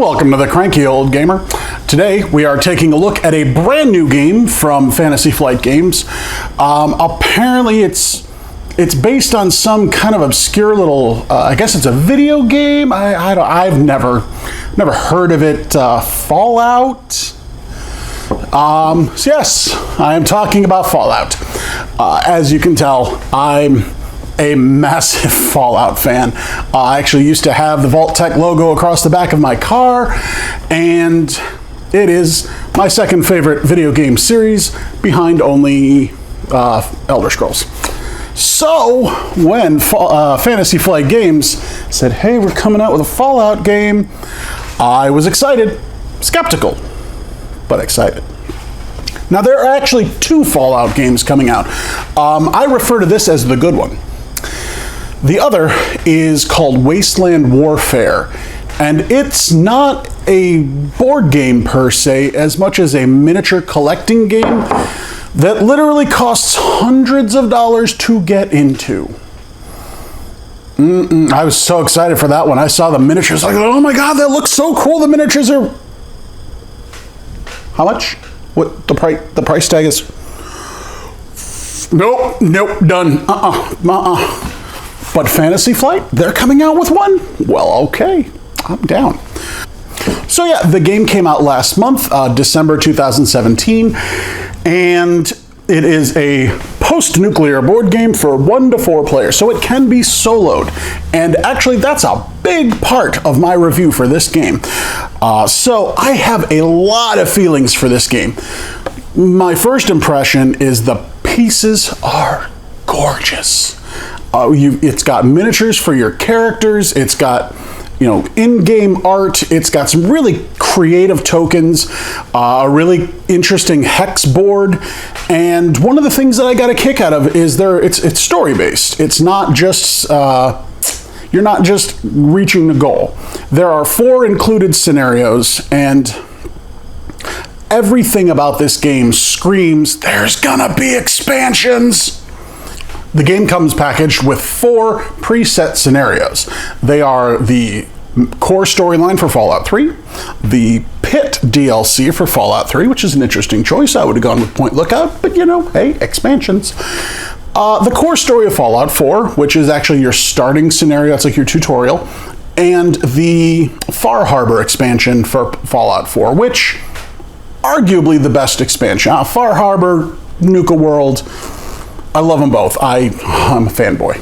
welcome to the Cranky Old Gamer. Today we are taking a look at a brand new game from Fantasy Flight Games. Apparently it's based on some kind of obscure little, I guess it's a video game. I've never heard of it. Fallout. So yes, I am talking about Fallout. As you can tell, I'm a massive Fallout fan. I actually used to have the Vault-Tec logo across the back of my car, and it is my second favorite video game series behind only Elder Scrolls. So when Fantasy Flight Games said, hey, we're coming out with a Fallout game, I was excited, skeptical, but excited. Now there are actually two Fallout games coming out. I refer to this as the good one. The other is called Wasteland Warfare, and it's not a board game per se as much as a miniature collecting game that literally costs hundreds of dollars to get into. I was so excited for that one. I saw the miniatures, like, oh my god, that looks so cool. The miniatures are... How much? What the price tag is? Nope, done. But Fantasy Flight, they're coming out with one? Well, okay, I'm down. So yeah, the game came out last month, December 2017, and it is a post-nuclear board game for 1 to 4 players, so it can be soloed. And actually, that's a big part of my review for this game. So I have a lot of feelings for this game. My first impression is the pieces are gorgeous. It's got miniatures for your characters. It's got, in-game art. It's got some really creative tokens, a really interesting hex board. And one of the things that I got a kick out of is it's story-based. It's not just, you're not just reaching the goal. There are 4 included scenarios, and everything about this game screams, there's gonna be expansions. The game comes packaged with 4 preset scenarios. They are the core storyline for Fallout 3, the Pit DLC for Fallout 3, which is an interesting choice. I would have gone with Point Lookout, but hey, expansions. The core story of Fallout 4, which is actually your starting scenario, it's like your tutorial, and the Far Harbor expansion for Fallout 4, which arguably the best expansion. Far Harbor, Nuka World, I love them both. I'm a fanboy.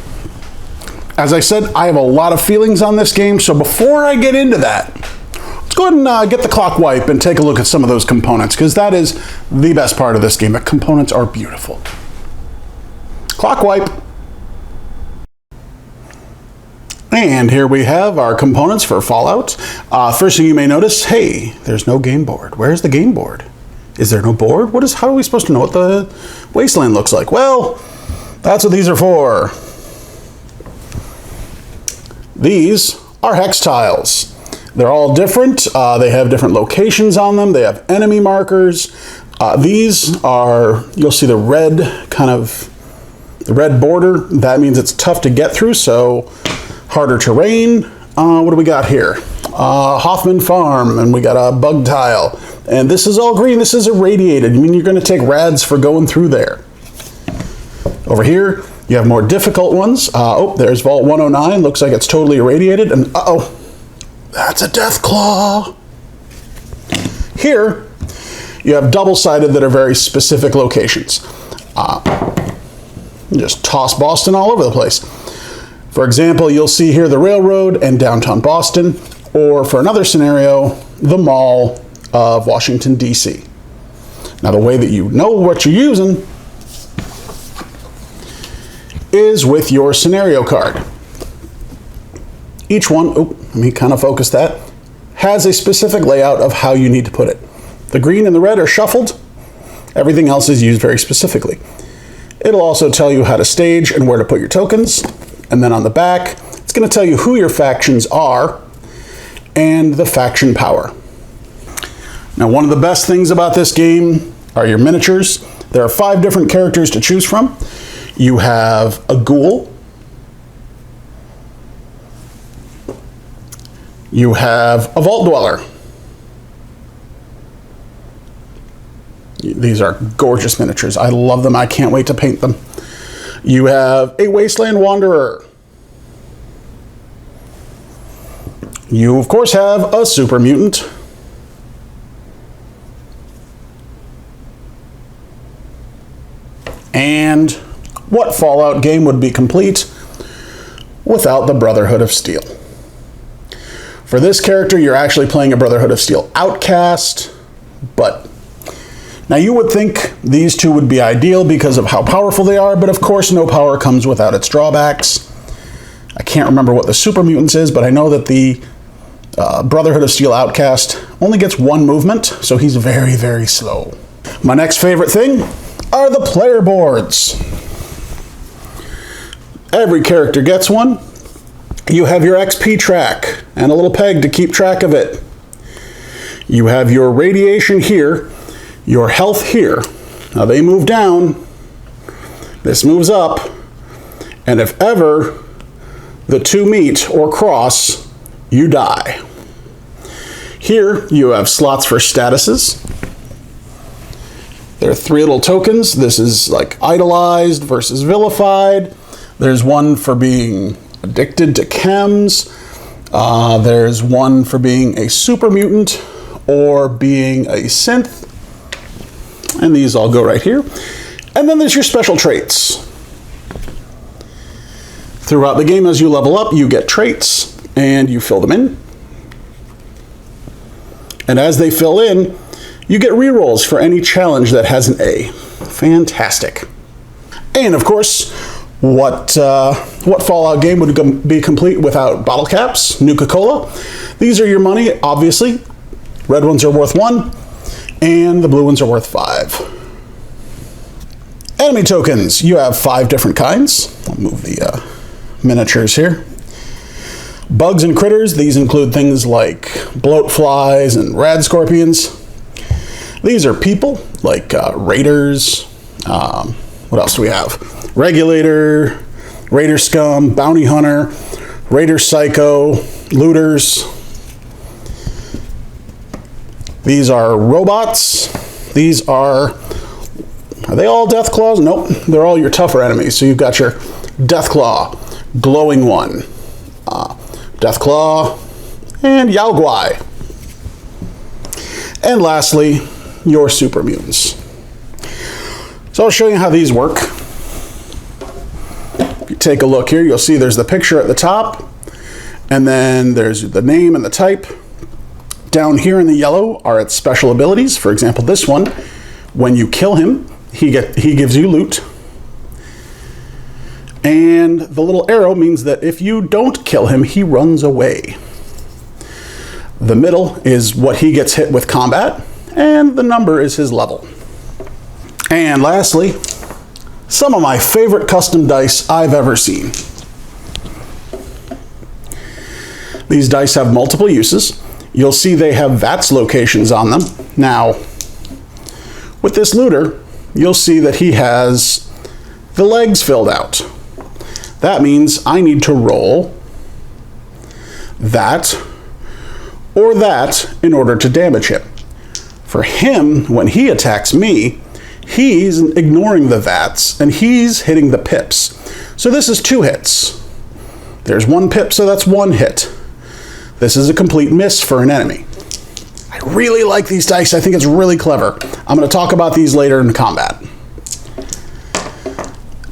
As I said, I have a lot of feelings on this game, so before I get into that, let's go ahead and get the clock wipe and take a look at some of those components, because that is the best part of this game. The components are beautiful. Clock wipe. And here we have our components for Fallout. First thing you may notice, hey, there's no game board. Where's the game board? Is there no board? How are we supposed to know what the wasteland looks like? Well, that's what these are for. These are hex tiles. They're all different. They have different locations on them. They have enemy markers. These are, you'll see the red the red border. That means it's tough to get through, so harder terrain. What do we got here? Hoffman Farm, and we got a bug tile. And this is all green. This is irradiated. I mean, you're going to take rads for going through there. Over here, you have more difficult ones. There's Vault 109. Looks like it's totally irradiated. And that's a death claw. Here, you have double-sided that are very specific locations. Just toss Boston all over the place. For example, you'll see here the railroad and downtown Boston, or for another scenario, the mall of Washington, D.C. Now, the way that you know what you're using is with your scenario card. Each one, let me kind of focus that, has a specific layout of how you need to put it. The green and the red are shuffled. Everything else is used very specifically. It'll also tell you how to stage and where to put your tokens. And then on the back, it's going to tell you who your factions are and the faction power. Now, one of the best things about this game are your miniatures. There are 5 different characters to choose from. You have a ghoul. You have a vault dweller. These are gorgeous miniatures. I love them. I can't wait to paint them. You have a Wasteland Wanderer. You, of course, have a Super Mutant. And what Fallout game would be complete without the Brotherhood of Steel? For this character, you're actually playing a Brotherhood of Steel outcast, but now you would think these two would be ideal because of how powerful they are, but of course no power comes without its drawbacks. I can't remember what the Super Mutants is, but I know that the Brotherhood of Steel outcast only gets one movement, so he's very, very slow. My next favorite thing are the player boards. Every character gets one. You have your XP track and a little peg to keep track of it. You have your radiation here, your health here. Now they move down, this moves up, and if ever the two meet or cross, you die. Here you have slots for statuses. There are 3 little tokens. This is like idolized versus vilified. There's one for being addicted to chems. There's one for being a super mutant or being a synth. And these all go right here. And then there's your special traits. Throughout the game, as you level up, you get traits and you fill them in. And as they fill in, you get rerolls for any challenge that has an A. Fantastic. And of course, what Fallout game would be complete without bottle caps? Nuka-Cola. These are your money, obviously. Red ones are worth 1, and the blue ones are worth 5. Enemy tokens. You have 5 different kinds. I'll move the miniatures here. Bugs and critters. These include things like bloat flies and rad scorpions. These are people, like raiders. What else do we have? Regulator, Raider Scum, Bounty Hunter, Raider Psycho, Looters. These are robots. These are they all Death Claws? Nope, they're all your tougher enemies. So you've got your Death Claw, Glowing One, Death Claw, and Yao Guai. And lastly, your Super Mutants. So I'll show you how these work. If you take a look here, you'll see there's the picture at the top, and then there's the name and the type. Down here in the yellow are its special abilities. For example, this one, when you kill him, he gives you loot. And the little arrow means that if you don't kill him, he runs away. The middle is what he gets hit with combat, and the number is his level. And lastly, some of my favorite custom dice I've ever seen. These dice have multiple uses. You'll see they have VATS locations on them. Now, with this looter, you'll see that he has the legs filled out. That means I need to roll that or that in order to damage him. For him, when he attacks me, he's ignoring the VATS and he's hitting the pips. So this is 2 hits. There's 1 pip, so that's 1 hit. This is a complete miss for an enemy. I really like these dice. I think it's really clever. I'm going to talk about these later in combat.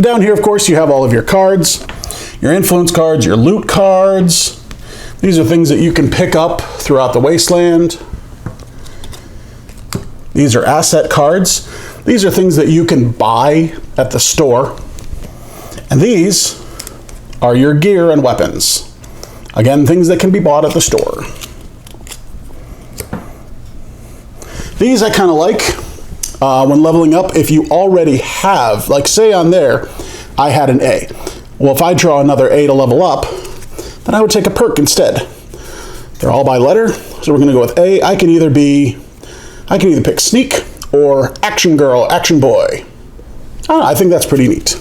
Down here, of course, you have all of your cards, your influence cards, your loot cards. These are things that you can pick up throughout the wasteland. These are asset cards. These are things that you can buy at the store. And these are your gear and weapons. Again, things that can be bought at the store. These I kind of like when leveling up. If you already have, like say on there, I had an A. Well, if I draw another A to level up, then I would take a perk instead. They're all by letter, so we're going to go with A. I can either pick Sneak or Action Girl, Action Boy. I think that's pretty neat.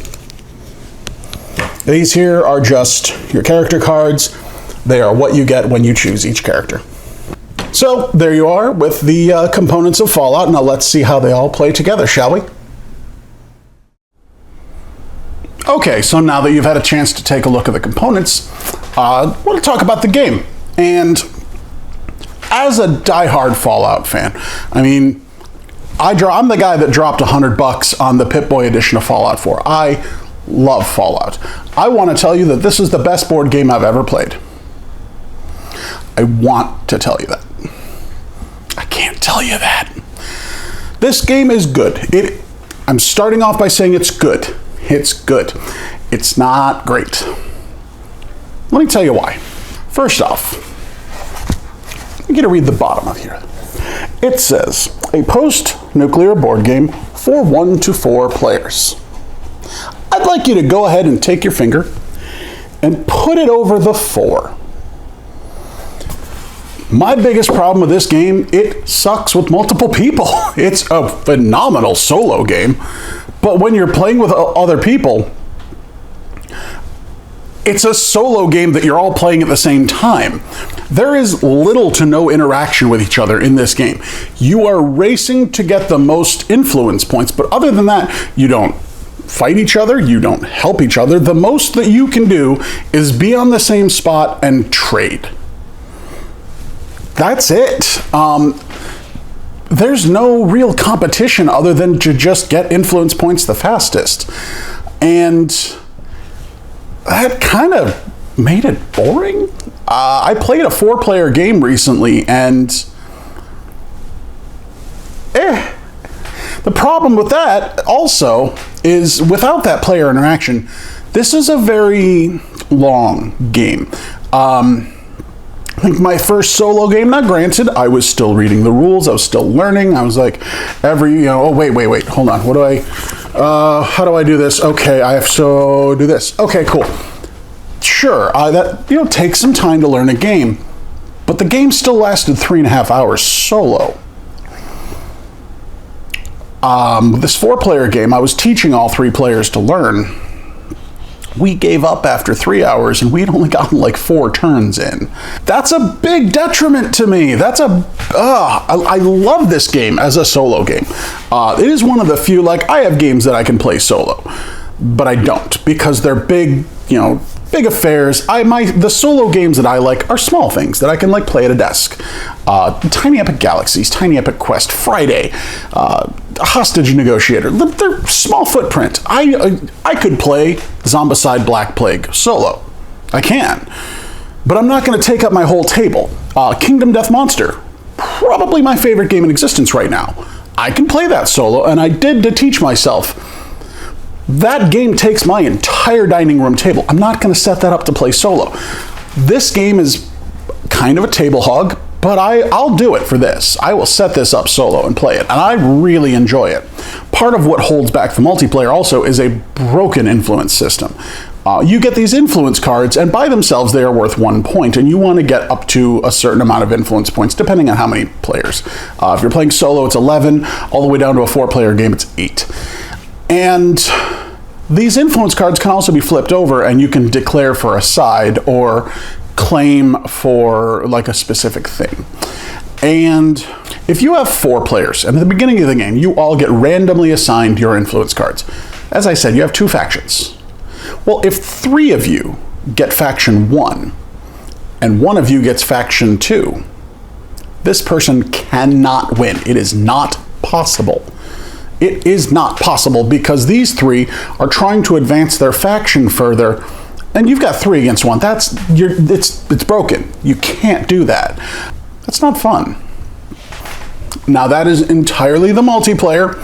These here are just your character cards. They are what you get when you choose each character. So there you are with the components of Fallout. Now let's see how they all play together, shall we? Okay, so now that you've had a chance to take a look at the components, I want to talk about the game. And as a diehard Fallout fan, I mean, I'm the guy that dropped $100 on the Pip-Boy edition of Fallout 4. I love Fallout. I want to tell you that this is the best board game I've ever played. I want to tell you that. I can't tell you that. This game is good. I'm starting off by saying it's good. It's good. It's not great. Let me tell you why. First off, I'm going to read the bottom of here. It says, a post-nuclear board game for 1 to 4 players. I'd like you to go ahead and take your finger and put it over the 4. My biggest problem with this game, it sucks with multiple people. It's a phenomenal solo game, but when you're playing with other people, it's a solo game that you're all playing at the same time. There is little to no interaction with each other in this game. You are racing to get the most influence points, but other than that, you don't fight each other, you don't help each other. The most that you can do is be on the same spot and trade. That's it. There's no real competition other than to just get influence points the fastest. And that kind of made it boring. I played a 4-player game recently, and the problem with that also is without that player interaction, this is a very long game. I think my first solo game, now granted, I was still reading the rules, I was still learning, I was like, oh, wait, hold on, how do I do this? Okay, I have to do this. Okay, cool. Sure, that, takes some time to learn a game, but the game still lasted 3.5 hours solo. This 4-player game, I was teaching all 3 players to learn. We gave up after 3 hours and we'd only gotten like 4 turns in. That's a big detriment to me. I love this game as a solo game. It is one of the few, I have games that I can play solo, but I don't because they're big, big affairs. The solo games that I like are small things that I can play at a desk. Tiny Epic Galaxies, Tiny Epic Quest, Friday, Hostage Negotiator. They're small footprint. I could play Zombicide Black Plague solo. I can. But I'm not going to take up my whole table. Kingdom Death Monster, probably my favorite game in existence right now. I can play that solo, and I did to teach myself. That game takes my entire dining room table. I'm not going to set that up to play solo. This game is kind of a table hog, but I'll do it for this. I will set this up solo and play it, and I really enjoy it. Part of what holds back the multiplayer also is a broken influence system. You get these influence cards, and by themselves they are worth 1 point, and you want to get up to a certain amount of influence points, depending on how many players. If you're playing solo, it's 11, all the way down to a 4-player game, it's 8. And these influence cards can also be flipped over, and you can declare for a side or claim for a specific thing. And if you have 4 players, and at the beginning of the game, you all get randomly assigned your influence cards. As I said, you have 2 factions. Well, if 3 of you get faction 1, and 1 of you gets faction 2, this person cannot win. It is not possible. It is not possible because these 3 are trying to advance their faction further, and you've got 3 against 1. It's broken. You can't do that. That's not fun. Now that is entirely the multiplayer.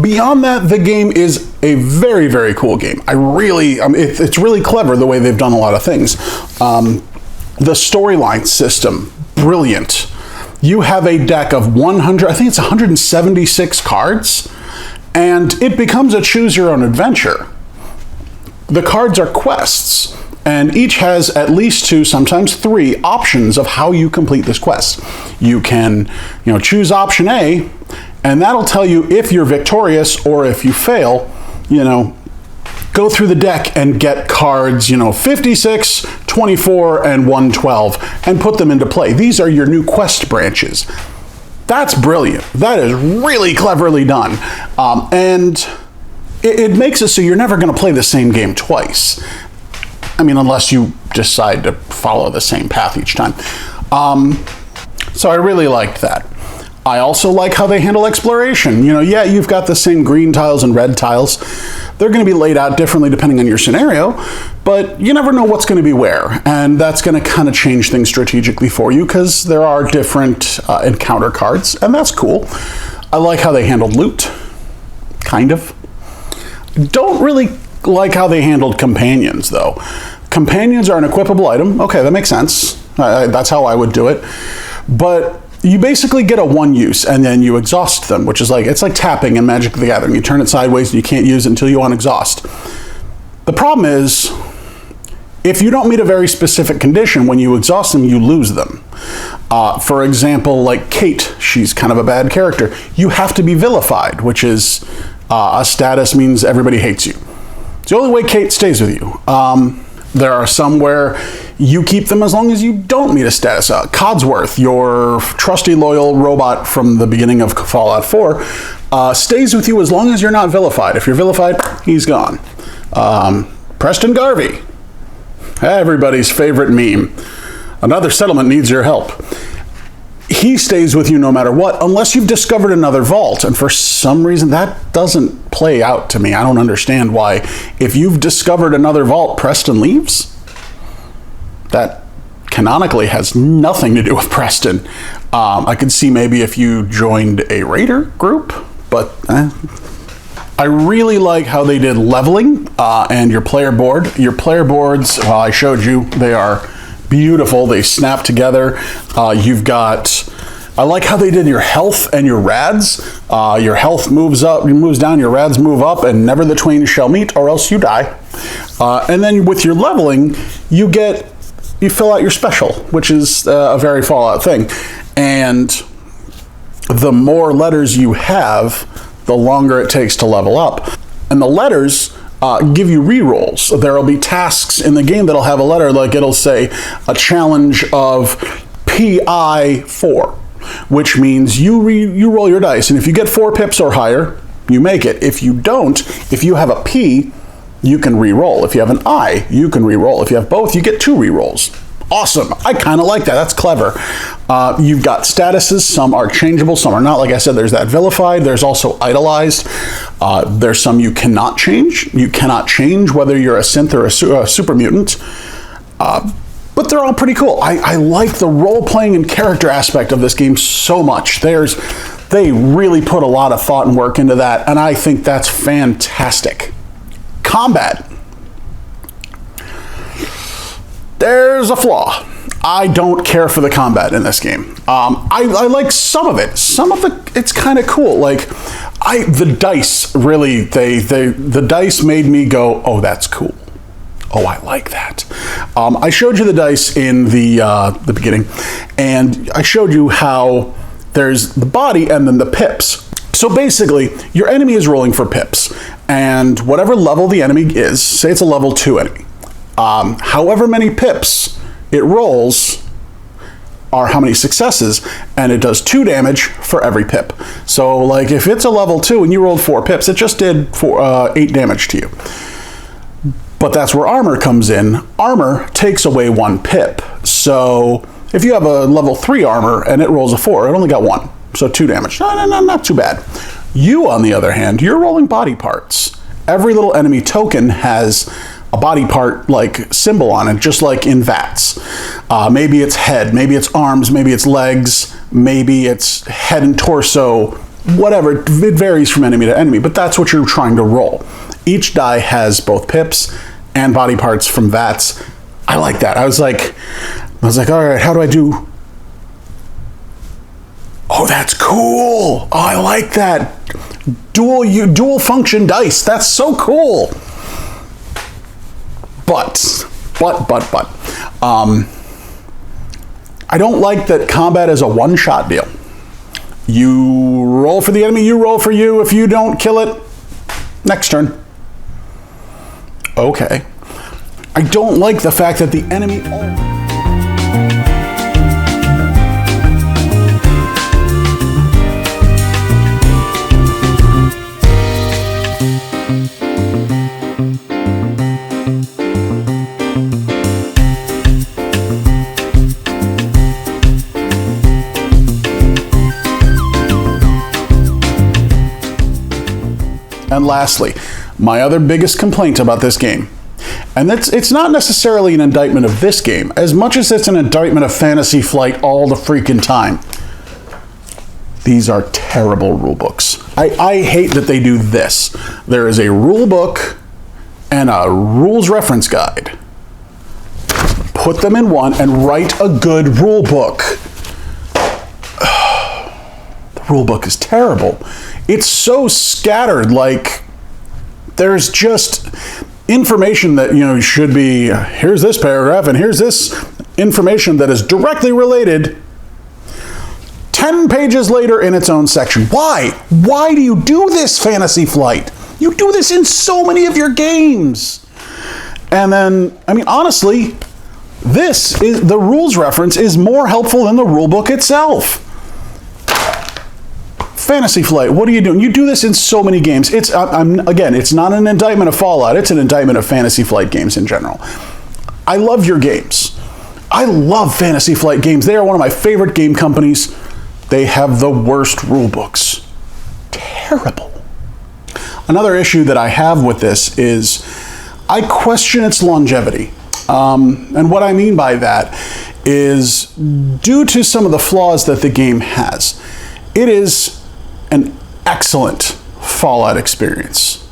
Beyond that, the game is a very, very cool game. It's really clever the way they've done a lot of things. The storyline system, brilliant. You have a deck of 176 cards, and it becomes a choose your own adventure. The cards are quests, and each has at least 2, sometimes 3 options of how you complete this quest. You can, choose option A, and that'll tell you if you're victorious, or if you fail, go through the deck and get cards, 56, 24 and 112 and put them into play. These are your new quest branches. That's brilliant. That is really cleverly done. And it makes it so you're never going to play the same game twice. I mean, unless you decide to follow the same path each time. So I really liked that. I also like how they handle exploration. You know, yeah, you've got the same green tiles and red tiles. They're going to be laid out differently depending on your scenario, but you never know what's going to be where. And that's going to kind of change things strategically for you because there are different encounter cards, and that's cool. I like how they handled loot, kind of. Don't really like how they handled companions, though. Companions are an equipable item. Okay, that makes sense. That's how I would do it. But you basically get a one use and then you exhaust them, which is like, it's like tapping in Magic the Gathering. You turn it sideways and you can't use it until you unexhaust. The problem is, if you don't meet a very specific condition, when you exhaust them, you lose them. For example, like Kate, she's kind of a bad character. You have to be vilified, which is a status means everybody hates you. It's the only way Kate stays with you. There are some where you keep them as long as you don't meet a status. Codsworth, your trusty loyal robot from the beginning of Fallout 4, stays with you as long as you're not vilified. If you're vilified, he's gone. Preston Garvey, everybody's favorite meme. Another settlement needs your help. He stays with you no matter what, unless you've discovered another vault. And for some reason, that doesn't play out to me. I don't understand why. If you've discovered another vault, Preston leaves? That canonically has nothing to do with Preston. I could see maybe if you joined a raider group, but I really like how they did leveling and your player board. Your player boards, I showed you, they are beautiful. They snap together. You've got, I like how they did your health and your rads. Your health moves up, moves down, your rads move up, and never the twain shall meet, or else you die. And then with your leveling, you fill out your special, which is a very Fallout thing. And the more letters you have, the longer it takes to level up. And the letters give you rerolls. There will be tasks in the game that'll have a letter, like it'll say a challenge of PI 4, which means you roll your dice, and if you get 4 pips or higher, you make it. If you don't, if you have a P, you can re-roll. If you have an I, you can re-roll. If you have both, you get 2 re-rolls. Awesome. I kind of like that. That's clever. You've got statuses. Some are changeable, some are not. Like I said, there's that vilified. There's also idolized. There's some you cannot change. You cannot change whether you're a synth or a super mutant. But they're all pretty cool. I like the role-playing and character aspect of this game so much. They really put a lot of thought and work into that, and I think that's fantastic. Combat. There's a flaw. I don't care for the combat in this game. I like some of it. Some of it's kind of cool. Like, the dice really, the dice made me go, oh, that's cool. Oh, I like that. I showed you the dice in the beginning, and I showed you how there's the body and then the pips. So basically, your enemy is rolling for pips, and whatever level the enemy is, say it's a level 2 enemy, however many pips it rolls are how many successes, and it does 2 damage for every pip. So like if it's a level 2 and you rolled 4 pips, it just did 8 damage to you. But that's where armor comes in. Armor takes away 1 pip. So if you have a level 3 armor and it rolls a 4, it only got 1. So 2 damage. No, not too bad. You, on the other hand, you're rolling body parts. Every little enemy token has a body part like symbol on it, just like in VATS. Maybe it's head, maybe it's arms, maybe it's legs, maybe it's head and torso, whatever. It varies from enemy to enemy, but that's what you're trying to roll. Each die has both pips and body parts from VATS. I like that. I was like, all right, how do I do? Oh, that's cool. Oh, I like that. Dual function dice. That's so cool. But, I don't like that combat is a one-shot deal. You roll for the enemy, you roll for you. If you don't kill it, next turn. Okay. I don't like the fact that the enemy... And lastly, my other biggest complaint about this game, and it's not necessarily an indictment of this game, as much as it's an indictment of Fantasy Flight all the freaking time. These are terrible rule books. I hate that they do this. There is a rule book and a rules reference guide. Put them in one and write a good rule book. The rule book is terrible. It's so scattered, like there's just information that, should be, here's this paragraph and here's this information that is directly related 10 pages later in its own section. Why? Why do you do this, Fantasy Flight? You do this in so many of your games. And then, honestly, the rules reference is more helpful than the rule book itself. Fantasy Flight, what are you doing? You do this in so many games. Again, it's not an indictment of Fallout. It's an indictment of Fantasy Flight games in general. I love your games. I love Fantasy Flight games. They are one of my favorite game companies. They have the worst rule books. Terrible. Another issue that I have with this is I question its longevity. And what I mean by that is due to some of the flaws that the game has, it is an excellent Fallout experience.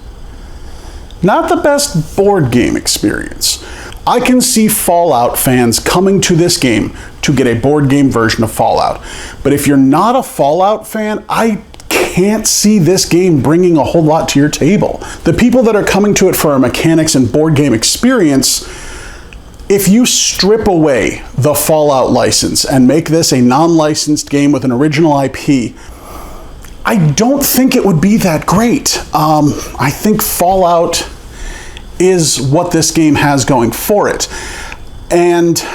Not the best board game experience. I can see Fallout fans coming to this game to get a board game version of Fallout. But if you're not a Fallout fan, I can't see this game bringing a whole lot to your table. The people that are coming to it for a mechanics and board game experience, if you strip away the Fallout license and make this a non-licensed game with an original IP, I don't think it would be that great. I think Fallout is what this game has going for it. And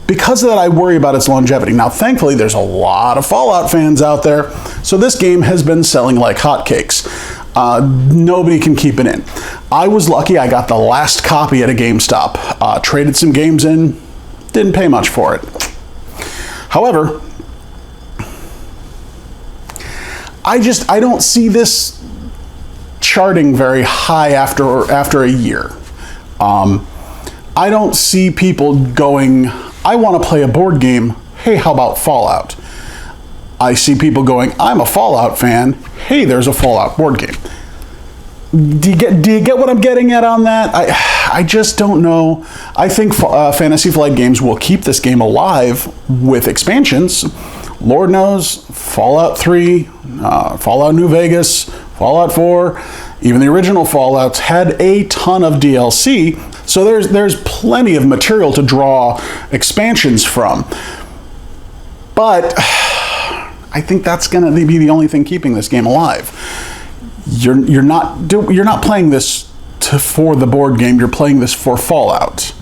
because of that, I worry about its longevity. Now, thankfully, there's a lot of Fallout fans out there, so this game has been selling like hotcakes. Nobody can keep it in. I was lucky I got the last copy at a GameStop. Traded some games in, didn't pay much for it. However, I don't see this charting very high after a year. I don't see people going, I want to play a board game, hey, how about Fallout? I see people going, I'm a Fallout fan, hey, there's a Fallout board game. Do you get what I'm getting at on that? I just don't know. I think Fantasy Flight Games will keep this game alive with expansions. Lord knows, Fallout 3, Fallout New Vegas, Fallout 4, even the original Fallouts had a ton of DLC, so there's plenty of material to draw expansions from. But I think that's going to be the only thing keeping this game alive. You're not playing this for the board game. You're playing this for Fallout.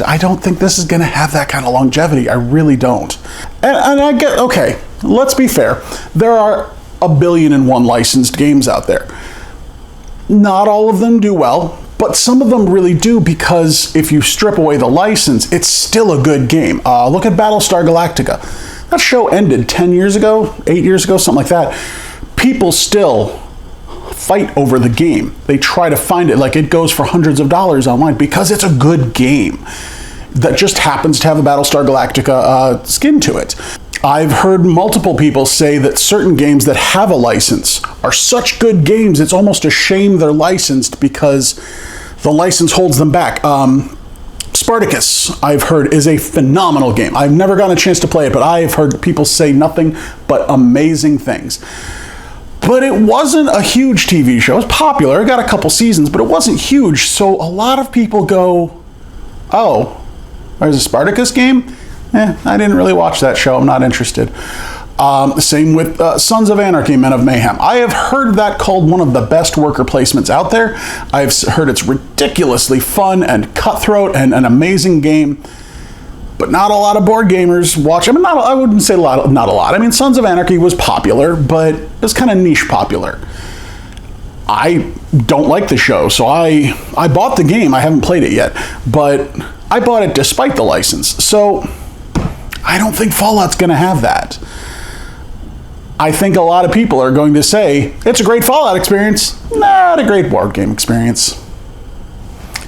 I don't think this is going to have that kind of longevity. I really don't. And I get, okay, let's be fair. There are 1,000,000,001 licensed games out there. Not all of them do well, but some of them really do, because if you strip away the license, it's still a good game. Look at Battlestar Galactica. That show ended 10 years ago, 8 years ago, something like that. People still fight over the game. They try to find it, like it goes for hundreds of dollars online because it's a good game that just happens to have a Battlestar Galactica skin to it. I've heard multiple people say that certain games that have a license are such good games, it's almost a shame they're licensed because the license holds them back. Spartacus, I've heard, is a phenomenal game. I've never gotten a chance to play it, but I've heard people say nothing but amazing things. But it wasn't a huge TV show. It was popular. It got a couple seasons, but it wasn't huge. So a lot of people go, oh, there's a Spartacus game? I didn't really watch that show. I'm not interested. Same with Sons of Anarchy, Men of Mayhem. I have heard that called one of the best worker placements out there. I've heard it's ridiculously fun and cutthroat and an amazing game. But not a lot of board gamers watch. I mean, I wouldn't say not a lot. I mean, Sons of Anarchy was popular, but it was kind of niche popular. I don't like the show, so I bought the game. I haven't played it yet, but I bought it despite the license. So I don't think Fallout's going to have that. I think a lot of people are going to say, it's a great Fallout experience, not a great board game experience.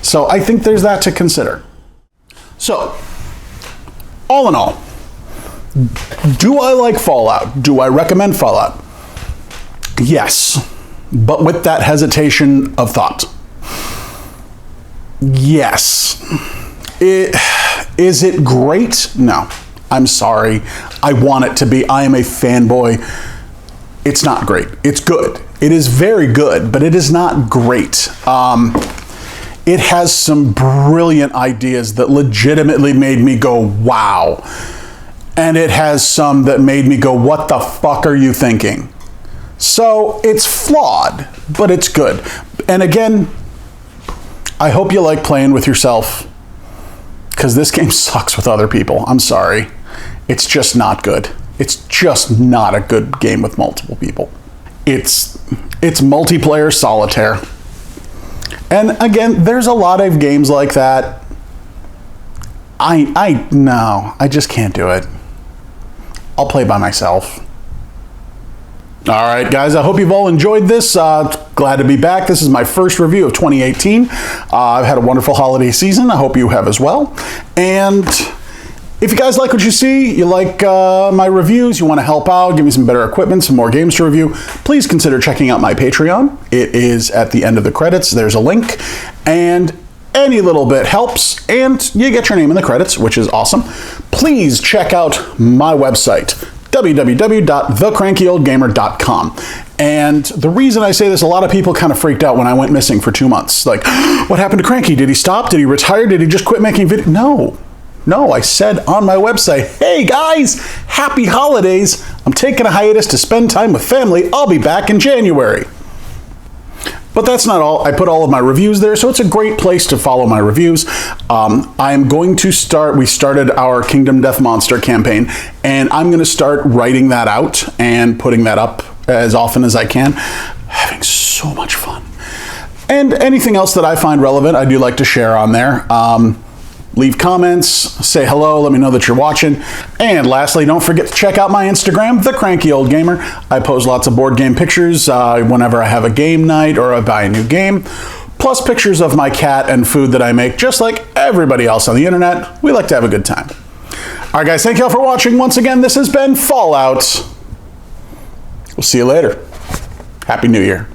So I think there's that to consider. So, all in all, do I like Fallout? Do I recommend Fallout? Yes, but with that hesitation of thought. Yes. Is it great? No. I'm sorry. I want it to be. I am a fanboy. It's not great. It's good. It is very good, but it is not great. It has some brilliant ideas that legitimately made me go, wow. And it has some that made me go, what the fuck are you thinking? So it's flawed, but it's good. And again, I hope you like playing with yourself, because this game sucks with other people. I'm sorry. It's just not good. It's just not a good game with multiple people. It's multiplayer solitaire. And again, there's a lot of games like that. No, I just can't do it. I'll play by myself. All right, guys, I hope you've all enjoyed this. Glad to be back. This is my first review of 2018. I've had a wonderful holiday season. I hope you have as well. And if you guys like what you see, you like my reviews, you want to help out, give me some better equipment, some more games to review, please consider checking out my Patreon. It is at the end of the credits. There's a link. And any little bit helps, and you get your name in the credits, which is awesome. Please check out my website, www.thecrankyoldgamer.com. And the reason I say this, a lot of people kind of freaked out when I went missing for 2 months. Like, what happened to Cranky? Did he stop? Did he retire? Did he just quit making videos? No, I said on my website, hey guys, happy holidays. I'm taking a hiatus to spend time with family. I'll be back in January. But that's not all. I put all of my reviews there, so it's a great place to follow my reviews. I'm going to start, we started our Kingdom Death Monster campaign, and I'm going to start writing that out and putting that up as often as I can. Having so much fun. And anything else that I find relevant, I do like to share on there. Leave comments, say hello, let me know that you're watching. And lastly, don't forget to check out my Instagram, The Cranky Old Gamer. I post lots of board game pictures whenever I have a game night or I buy a new game, plus pictures of my cat and food that I make, just like everybody else on the internet. We like to have a good time. All right, guys, thank you all for watching. Once again, this has been Fallout. We'll see you later. Happy New Year.